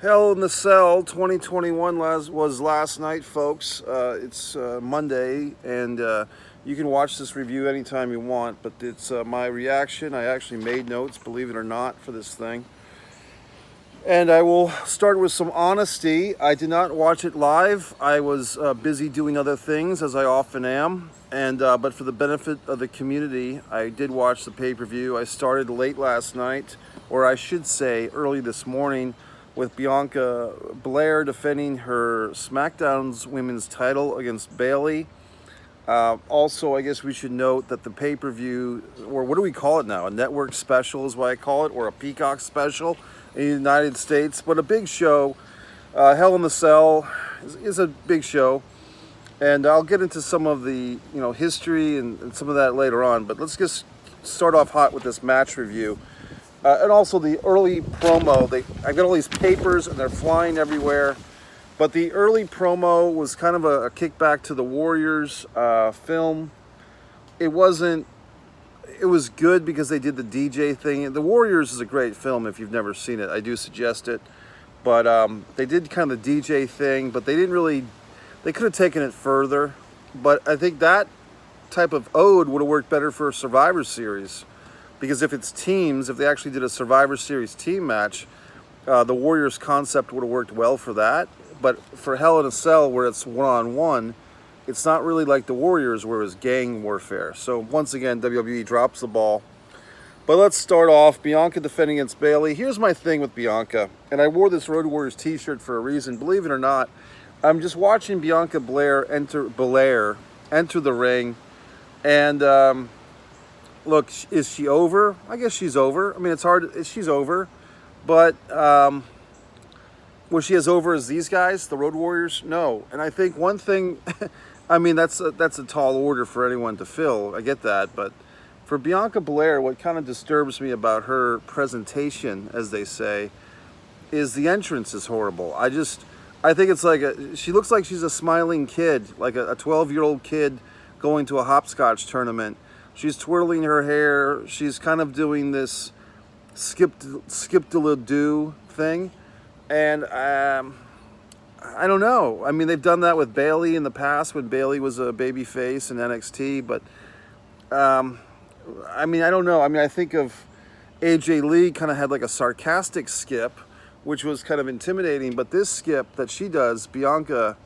Hell in the Cell 2021 was last night, folks. It's Monday, and you can watch this review anytime you want, but it's my reaction. I actually made notes, believe it or not, for this thing. And I will start with some honesty. I did not watch it live. I was busy doing other things, as I often am. And but for the benefit of the community, I did watch the pay-per-view. I started late last night, or I should say early this morning, with Bianca Belair defending her SmackDown's women's title against Bayley. Also, I guess we should note that the pay-per-view, or what do we call it now? A network special is what I call it, or a Peacock special in the United States. But a big show. Hell in the Cell is a big show. And I'll get into some of the history and some of that later on. But let's just start off hot with this match review. And also the early promo. I got all these papers and they're flying everywhere. But the early promo was kind of a kickback to the Warriors film. It was good because they did the DJ thing. The Warriors is a great film if you've never seen it. I do suggest it. But they did kind of the DJ thing, but they didn't really, they could have taken it further. But I think that type of ode would have worked better for a Survivor Series. Because if it's teams, if they actually did a Survivor Series team match, the Warriors concept would have worked well for that. But for Hell in a Cell, where it's one-on-one, it's not really like the Warriors, where it's gang warfare. So once again, WWE drops the ball. But let's start off. Bianca defending against Bayley. Here's my thing with Bianca. And I wore this Road Warriors t-shirt for a reason. Believe it or not, I'm just watching Bianca Belair enter the ring. And look, is she over? I guess she's over. I mean, it's hard. She's over. But was she as over as these guys, the Road Warriors? No. And I think one thing, I mean, that's a tall order for anyone to fill. I get that. But for Bianca Belair, what kind of disturbs me about her presentation, as they say, is the entrance is horrible. I think it's like she looks like she's a smiling kid, like a 12-year-old kid going to a hopscotch tournament. She's twirling her hair. She's kind of doing this skip-de-la-do thing. And I don't know. I mean, they've done that with Bayley in the past when Bayley was a baby face in NXT. But, I mean, I don't know. I mean, I think of AJ Lee kind of had like a sarcastic skip, which was kind of intimidating. But this skip that she does, Bianca,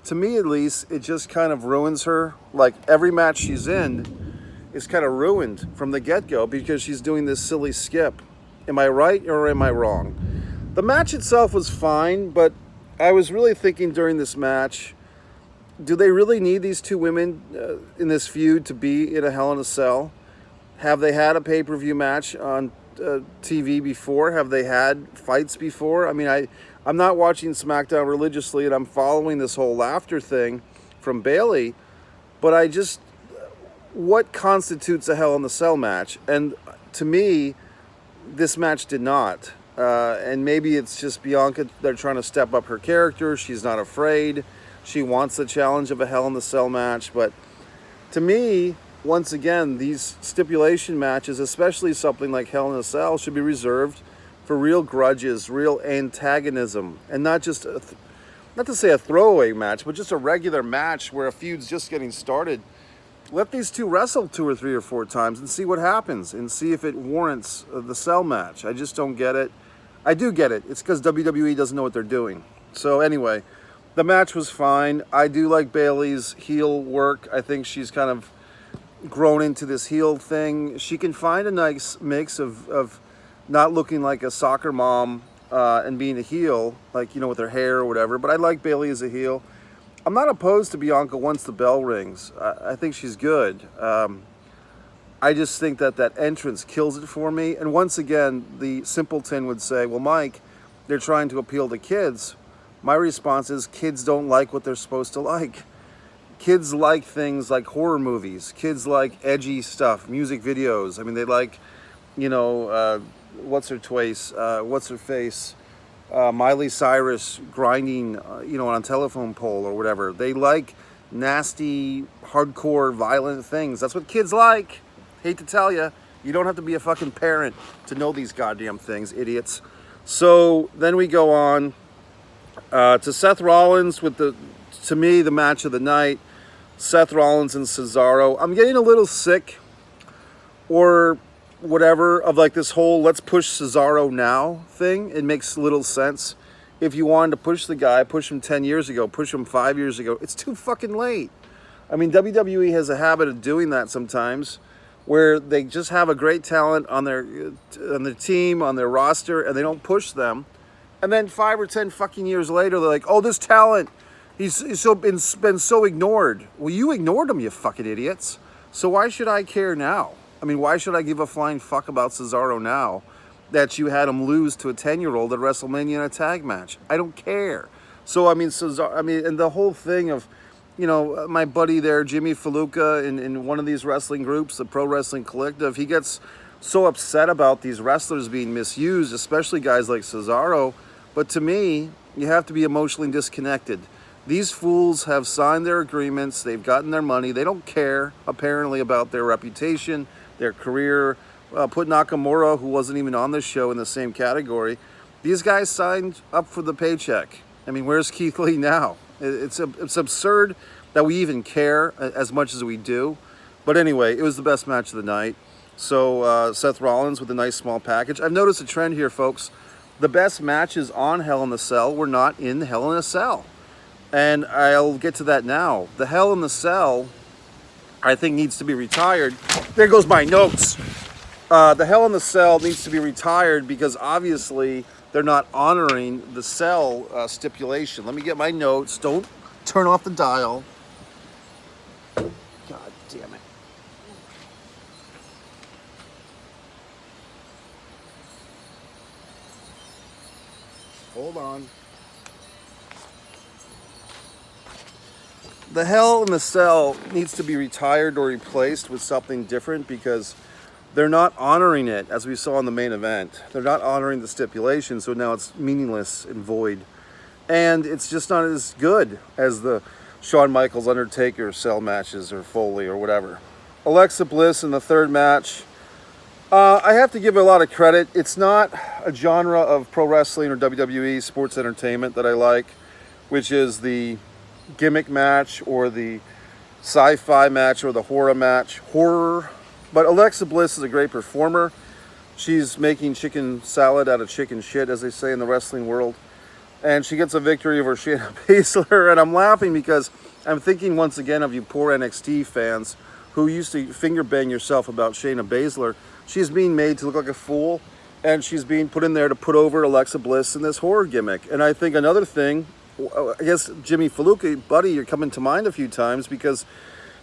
to me at least, it just kind of ruins her. Like every match she's in is kind of ruined from the get-go because she's doing this silly skip. Am I right or am I wrong? The match itself was fine, but I was really thinking during this match, do they really need these two women in this feud to be in a Hell in a Cell? Have they had a pay-per-view match on TV before? Have they had fights before? I mean, I'm not watching SmackDown religiously, and I'm following this whole laughter thing from Bayley, but what constitutes a Hell in the Cell match? And to me, this match did not. And maybe it's just Bianca, they're trying to step up her character. She's not afraid. She wants the challenge of a Hell in the Cell match. But to me, once again, these stipulation matches, especially something like Hell in a Cell, should be reserved for real grudges, real antagonism, and not just, not to say a throwaway match, but just a regular match where a feud's just getting started. Let these two wrestle 2 or 3 or 4 times and see what happens and see if it warrants the Cell match. I just don't get it. I do get it. It's because WWE doesn't know what they're doing. So anyway, the match was fine. I do like Bayley's heel work. I think she's kind of grown into this heel thing. She can find a nice mix of not looking like a soccer mom and being a heel, like, with her hair or whatever. But I like Bayley as a heel. I'm not opposed to Bianca once the bell rings. I think she's good. I just think that entrance kills it for me. And once again, the simpleton would say, well, Mike, they're trying to appeal to kids. My response is kids don't like what they're supposed to like. Kids like things like horror movies. Kids like edgy stuff, music videos. I mean, they like, what's her face? Miley Cyrus grinding, on a telephone pole or whatever. They like nasty, hardcore, violent things. That's what kids like. Hate to tell you, you don't have to be a fucking parent to know these goddamn things, idiots. So then we go on to Seth Rollins with to me, the match of the night. Seth Rollins and Cesaro. I'm getting a little sick or whatever of like this whole let's push Cesaro now thing. It makes little sense. If you wanted to push the guy, push him 10 years ago, push him 5 years ago. It's too fucking late. I mean, WWE has a habit of doing that sometimes, where they just have a great talent on their team, on their roster, and they don't push them. And then 5 or 10 fucking years later, they're like, oh, this talent, he's been so ignored. Well, you ignored him, you fucking idiots. So why should I care now? I mean, why should I give a flying fuck about Cesaro now that you had him lose to a 10-year-old at WrestleMania in a tag match? I don't care. So, I mean, and the whole thing of, you know, my buddy there, Jimmy Faluca, in one of these wrestling groups, the Pro Wrestling Collective, he gets so upset about these wrestlers being misused, especially guys like Cesaro. But to me, you have to be emotionally disconnected. These fools have signed their agreements. They've gotten their money. They don't care, apparently, about their reputation, their career. Put Nakamura, who wasn't even on this show, in the same category. These guys signed up for the paycheck. I mean, where's Keith Lee now? It's absurd that we even care as much as we do. But anyway, it was the best match of the night. So Seth Rollins with a nice small package. I've noticed a trend here, folks. The best matches on Hell in a Cell were not in Hell in a Cell. And I'll get to that now. The Hell in a Cell, I think, needs to be retired. There goes my notes. The Hell in a Cell needs to be retired because obviously they're not honoring the cell stipulation. Let me get my notes. Don't turn off the dial. God damn it. Hold on. The Hell in a Cell needs to be retired or replaced with something different because they're not honoring it, as we saw in the main event. They're not honoring the stipulation, so now it's meaningless and void. And it's just not as good as the Shawn Michaels Undertaker cell matches or Foley or whatever. Alexa Bliss in the third match. I have to give a lot of credit. It's not a genre of pro wrestling or WWE sports entertainment that I like, which is the gimmick match or the sci-fi match or the horror match. But Alexa Bliss is a great performer. She's making chicken salad out of chicken shit, as they say in the wrestling world. And she gets a victory over Shayna Baszler. And I'm laughing because I'm thinking once again of you poor NXT fans who used to finger bang yourself about Shayna Baszler. She's being made to look like a fool. And she's being put in there to put over Alexa Bliss in this horror gimmick. And I think another thing, I guess Jimmy Faluca, buddy, you're coming to mind a few times because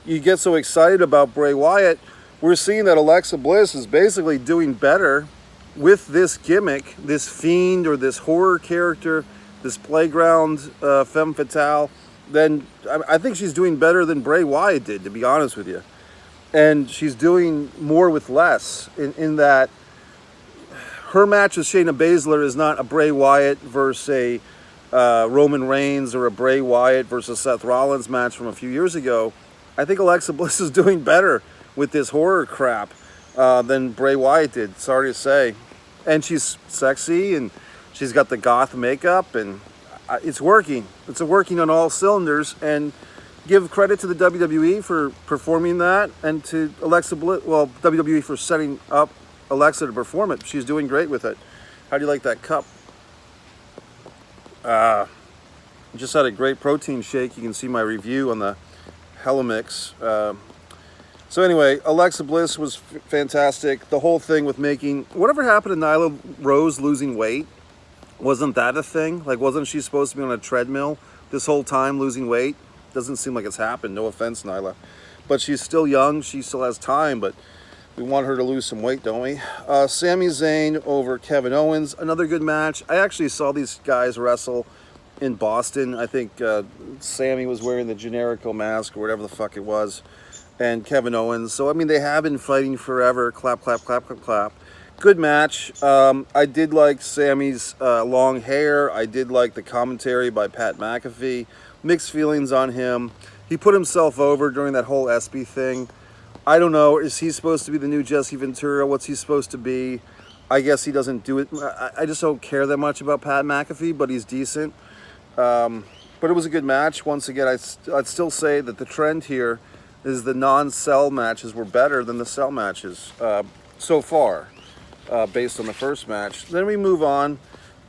you get so excited about Bray Wyatt. We're seeing that Alexa Bliss is basically doing better with this gimmick, this fiend or this horror character, this playground femme fatale, then I think she's doing better than Bray Wyatt did, to be honest with you. And she's doing more with less in that her match with Shayna Baszler is not a Bray Wyatt versus a Roman Reigns or a Bray Wyatt versus Seth Rollins match from a few years ago. I think Alexa Bliss is doing better with this horror crap than Bray Wyatt did, sorry to say. And she's sexy, and she's got the goth makeup, and it's working. It's working on all cylinders, and give credit to the WWE for performing that, and to Alexa Bliss, well, WWE for setting up Alexa to perform it. She's doing great with it. How do you like that cup? Just had a great protein shake. You can see my review on the Hellamix. So anyway, Alexa Bliss was fantastic. The whole thing with making... Whatever happened to Nyla Rose losing weight? Wasn't that a thing? Like, wasn't she supposed to be on a treadmill this whole time losing weight? Doesn't seem like it's happened. No offense, Nyla. But she's still young. She still has time, but we want her to lose some weight, don't we? Sami Zayn over Kevin Owens. Another good match. I actually saw these guys wrestle in Boston. I think Sami was wearing the Generico mask or whatever the fuck it was. And Kevin Owens. So, I mean, they have been fighting forever. Clap, clap, clap, clap, clap. Good match. I did like Sami's long hair. I did like the commentary by Pat McAfee. Mixed feelings on him. He put himself over during that whole ESPY thing. I don't know. Is he supposed to be the new Jesse Ventura? What's he supposed to be? I guess he doesn't do it. I just don't care that much about Pat McAfee, but he's decent. But it was a good match. Once again, I'd still say that the trend here is the non-cell matches were better than the cell matches so far, based on the first match. Then we move on.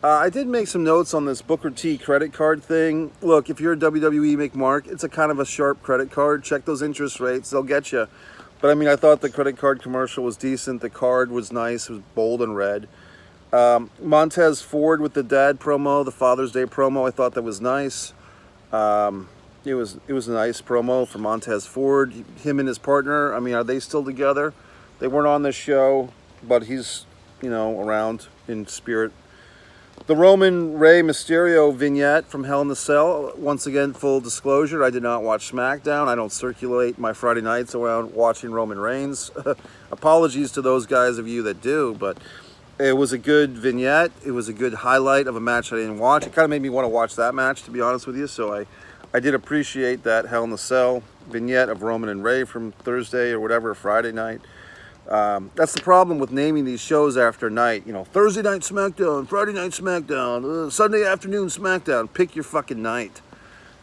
I did make some notes on this Booker T credit card thing. Look, if you're a WWE McMark, it's a kind of a sharp credit card. Check those interest rates. They'll get you. But I mean, I thought the credit card commercial was decent. The card was nice. It was bold and red. Montez Ford with the dad promo, the Father's Day promo, I thought that was nice. It was a nice promo for Montez Ford. Him and his partner, I mean, are they still together? They weren't on this show, but he's, you know, around in spirit. The Roman Rey Mysterio vignette from Hell in the Cell. Once again, full disclosure, I did not watch SmackDown. I don't circulate my Friday nights around watching Roman Reigns. Apologies to those guys of you that do, but it was a good vignette. It was a good highlight of a match I didn't watch. It kind of made me want to watch that match, to be honest with you. So I did appreciate that Hell in the Cell vignette of Roman and Rey from Thursday or whatever, Friday night. That's the problem with naming these shows after night. You know, Thursday night SmackDown, Friday night SmackDown, Sunday afternoon SmackDown. Pick your fucking night.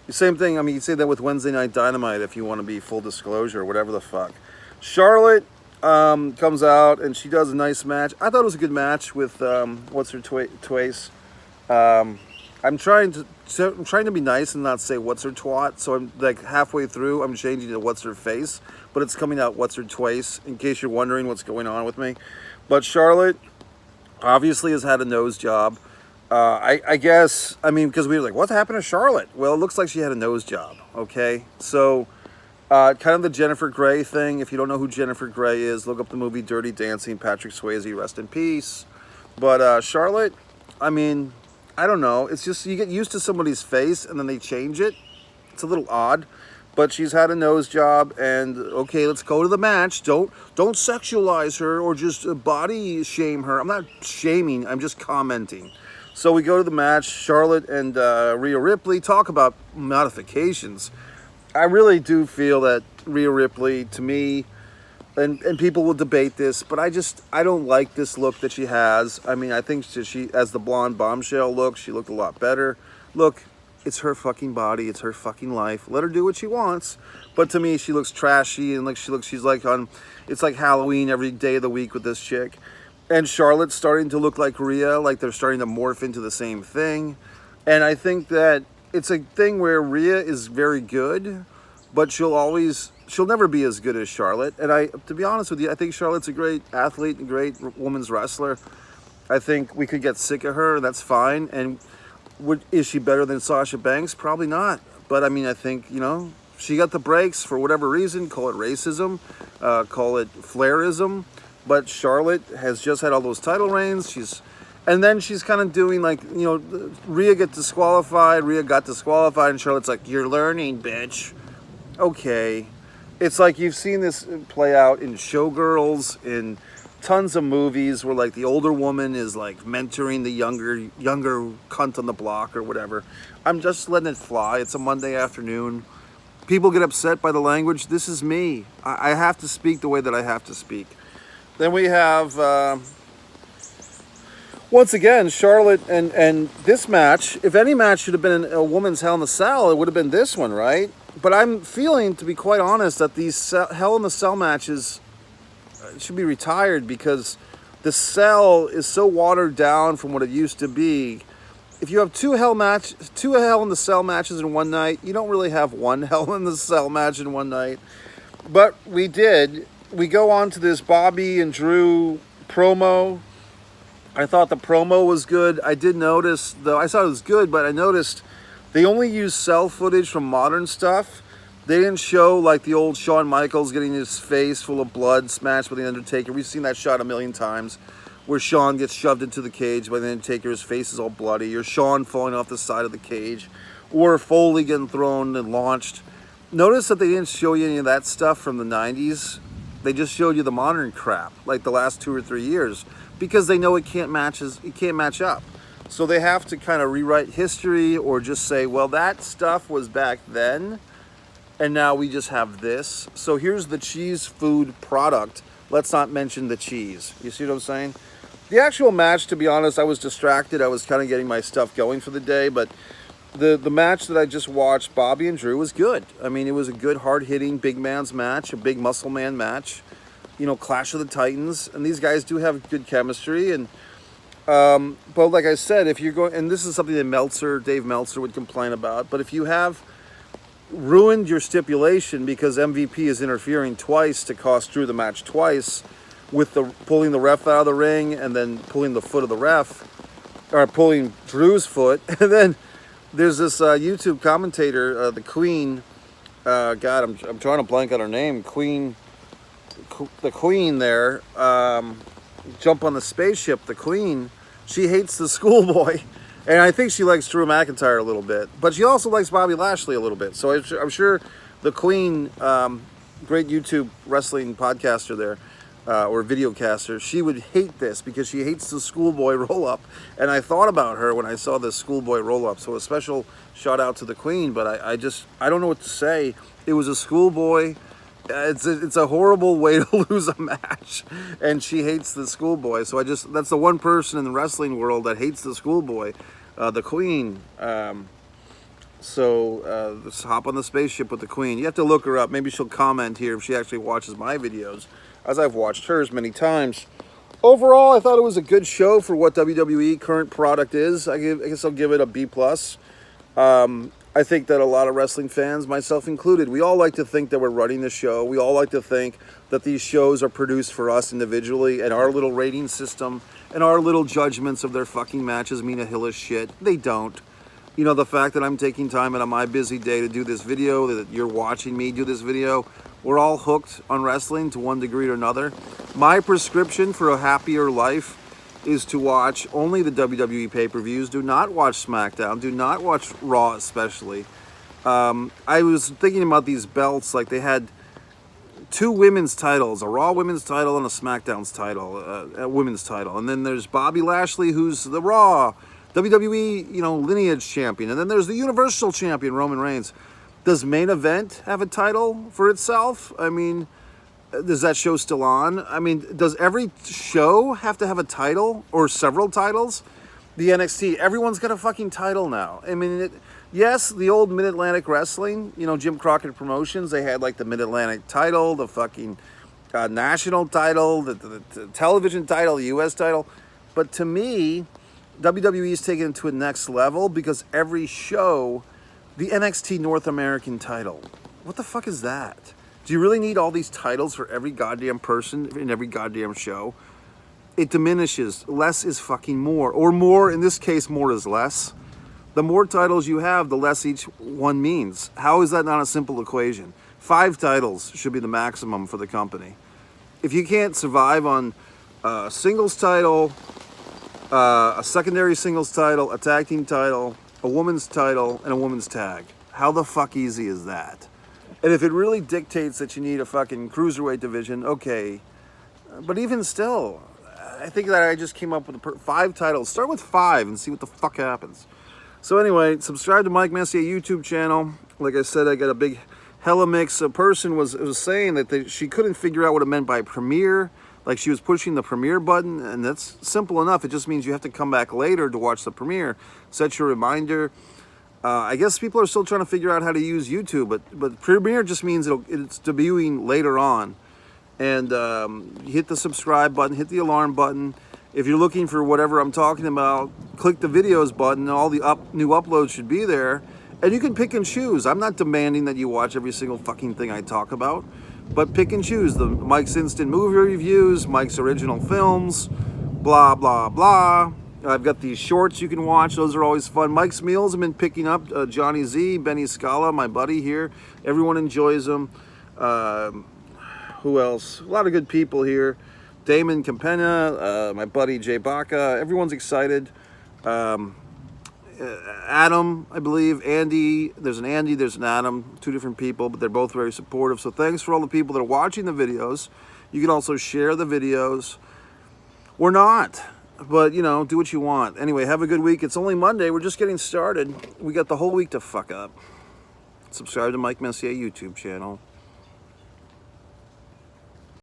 The same thing, I mean, you say that with Wednesday Night Dynamite if you want to be full disclosure or whatever the fuck. Charlotte comes out and she does a nice match. I thought it was a good match with what's her twice. I'm trying to be nice and not say what's her twat. So I'm like halfway through, I'm changing to what's her face, but it's coming out what's her twice. In case you're wondering what's going on with me, but Charlotte obviously has had a nose job. I guess, I mean, because we were like, what happened to Charlotte? Well, it looks like she had a nose job. Okay, so. Kind of the Jennifer Grey thing. If you don't know who Jennifer Grey is, look up the movie Dirty Dancing. Patrick Swayze, rest in peace. But Charlotte, I mean, I don't know. It's just you get used to somebody's face and then they change it. It's a little odd. But she's had a nose job, and okay, let's go to the match. Don't sexualize her or just body shame her. I'm not shaming. I'm just commenting. So we go to the match. Charlotte and Rhea Ripley talk about modifications. I really do feel that Rhea Ripley, to me, and people will debate this, but I don't like this look that she has. I mean, I think she, as the blonde bombshell look, she looked a lot better. Look, it's her fucking body, it's her fucking life. Let her do what she wants. But to me, she looks trashy, and like she's like on, it's like Halloween every day of the week with this chick. And Charlotte's starting to look like Rhea, like they're starting to morph into the same thing. And I think that it's a thing where Rhea is very good, but she'll never be as good as Charlotte. And to be honest with you, I think Charlotte's a great athlete and great women's wrestler. I think we could get sick of her, that's fine. And is she better than Sasha Banks? Probably not. But I mean, I think, you know, she got the breaks for whatever reason. Call it racism, call it flairism. But Charlotte has just had all those title reigns. And then she's kind of doing like, you know, Rhea got disqualified, and Charlotte's like, you're learning, bitch. Okay. It's like you've seen this play out in Showgirls, in tons of movies where like the older woman is like mentoring the younger cunt on the block or whatever. I'm just letting it fly. It's a Monday afternoon. People get upset by the language. This is me. I have to speak the way that I have to speak. Then we have... once again, Charlotte and this match, if any match should have been a woman's Hell in the Cell, it would have been this one, right? But I'm feeling, to be quite honest, that these Hell in the Cell matches should be retired because the Cell is so watered down from what it used to be. If you have two Hell in the Cell matches in one night, you don't really have one Hell in the Cell match in one night. But we did. We go on to this Bobby and Drew promo. I thought the promo was good. I did notice, though, I thought it was good, but I noticed they only used cell footage from modern stuff. They didn't show like the old Shawn Michaels getting his face full of blood smashed by the Undertaker. We've seen that shot a million times, where Shawn gets shoved into the cage by the Undertaker, his face is all bloody, or Shawn falling off the side of the cage, or Foley getting thrown and launched. Notice that they didn't show you any of that stuff from the 90s. They just showed you the modern crap, like the last 2 or 3 years, because they know it can't match up. So they have to kind of rewrite history or just say, well, that stuff was back then, and now we just have this. So here's the cheese food product. Let's not mention the cheese. You see what I'm saying? The actual match, to be honest, I was distracted. I was kind of getting my stuff going for the day, but the match that I just watched, Bobby and Drew, was good. I mean, it was a good, hard-hitting, big man's match, a big muscle man match. You know, Clash of the Titans, and these guys do have good chemistry. And but like I said, if you're going, and this is something that Dave Meltzer would complain about, but if you have ruined your stipulation because MVP is interfering twice to cost Drew the match twice, with the pulling the ref out of the ring and then pulling the foot of the ref, or pulling Drew's foot, and then there's this YouTube commentator, the Queen. God, I'm trying to blank on her name. The Queen there, jump on the spaceship, the Queen, she hates the schoolboy, and I think she likes Drew McIntyre a little bit, but she also likes Bobby Lashley a little bit. So I'm sure the Queen, great YouTube wrestling podcaster there, or videocaster, she would hate this because she hates the schoolboy roll-up, and I thought about her when I saw this schoolboy roll-up. So a special shout out to the Queen, but I don't know what to say. It was a schoolboy. It's a horrible way to lose a match, and she hates the schoolboy. So that's the one person in the wrestling world that hates the schoolboy, the Queen. So let's hop on the spaceship with the Queen. You have to look her up. Maybe she'll comment here if she actually watches my videos, as I've watched hers many times. Overall, I thought it was a good show for what WWE current product is. I guess I'll give it a B+. I think that a lot of wrestling fans, myself included, we all like to think that we're running the show. We all like to think that these shows are produced for us individually, and our little rating system and our little judgments of their fucking matches mean a hill of shit. They don't. You know, the fact that I'm taking time out of my busy day to do this video, that you're watching me do this video, we're all hooked on wrestling to one degree or another. My prescription for a happier life is to watch only the WWE pay-per-views. Do not watch SmackDown. Do not watch Raw especially. I was thinking about these belts. Like, they had 2 women's titles, a Raw women's title and a SmackDown's title, a women's title. And then there's Bobby Lashley, who's the Raw WWE, lineage champion. And then there's the Universal champion, Roman Reigns. Does Main Event have a title for itself? I mean, is that show still on? I mean, does every show have to have a title or several titles? The NXT, everyone's got a fucking title now. I mean, yes, the old Mid-Atlantic Wrestling, Jim Crockett Promotions, they had like the Mid-Atlantic title, the fucking national title, the television title, the US title. But to me, WWE's taken it to a next level because every show, the NXT North American title, what the fuck is that? Do you really need all these titles for every goddamn person in every goddamn show? It diminishes. Less is fucking more. Or more, in this case, more is less. The more titles you have, the less each one means. How is that not a simple equation? 5 titles should be the maximum for the company. If you can't survive on a singles title, a secondary singles title, a tag team title, a woman's title, and a woman's tag, how the fuck easy is that? And if it really dictates that you need a fucking cruiserweight division, okay. But even still, I think that I just came up with 5 titles. Start with 5 and see what the fuck happens. So anyway, subscribe to Mike Messier YouTube channel. Like I said, I got a big hella mix. A person was saying that she couldn't figure out what it meant by premiere. Like, she was pushing the premiere button, and that's simple enough. It just means you have to come back later to watch the premiere. Set your reminder. I guess people are still trying to figure out how to use YouTube, but premiere just means it's debuting later on. And hit the subscribe button, hit the alarm button. If you're looking for whatever I'm talking about, click the videos button, and all the new uploads should be there. And you can pick and choose. I'm not demanding that you watch every single fucking thing I talk about, but pick and choose. The Mike's Instant Movie Reviews, Mike's Original Films, blah, blah, blah. I've got these shorts you can watch. Those are always fun. Mike's Meals, I've been picking up. Johnny Z, Benny Scala, my buddy here. Everyone enjoys them. Who else? A lot of good people here. Damon Campena, my buddy Jay Baca. Everyone's excited. Adam, I believe. Andy. There's an Andy, there's an Adam. 2 different people, but they're both very supportive. So thanks for all the people that are watching the videos. You can also share the videos. Or not. But, do what you want. Anyway, have a good week. It's only Monday. We're just getting started. We got the whole week to fuck up. Subscribe to Mike Messier YouTube channel.